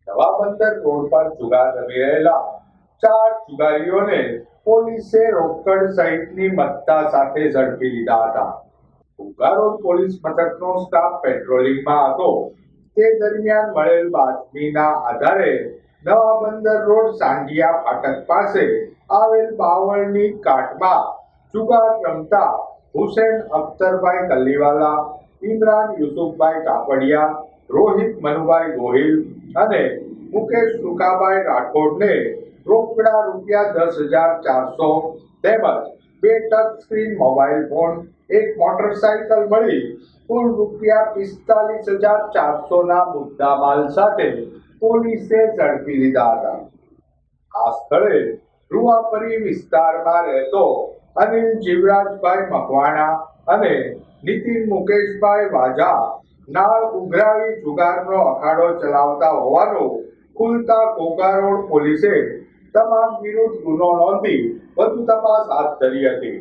નવા બંદર રોડ પર જુગાર રમી રહેલા 4 જુગારીઓને પોલીસે રોકડ સહિતની મત્તા સાથે ઝડપી લીધા હતા. ઉકારોડ પોલીસ મથકનો સ્ટાફ પેટ્રોલિંગમાં હતો તે દરમિયાન મળેલ બાતમીના આધારે નવા બંદર રોડ સાંઢિયા ફાટક પાસે આવેલ બાવળની કાટમાં જુગાર રમતા હુસેન અખ્તરભાઈ કલ્લીવાલા, ઇમરાન યુસુફભાઈ કાપડિયા, રોહિત મનુભાઈ ગોહિલ અને મુકેશ સુકાભાઈ રાઠોડને રોકડા રૂપિયા 10,400 તેમજ 2 touch screen mobile phone, 1 motorcycle મળી કુલ રૂપિયા 45,400 ના મુદ્દામાલ સાથે પોલીસે ઝડપી લીધા હતા. આ સ્થળે રૂવાપરી વિસ્તારમાં રહેતો અનિલ જીવરાજભાઈ મકવાણા અને નીતિન મુકેશભાઈ વાજા નાળ ઉઘરાવી જુગારનો અખાડો ચલાવતા હોવાનું ખુલતા કોકારોડ પોલીસે તમામ વિરુદ્ધ ગુનો નોંધી વધુ તપાસ હાથ ધરી હતી.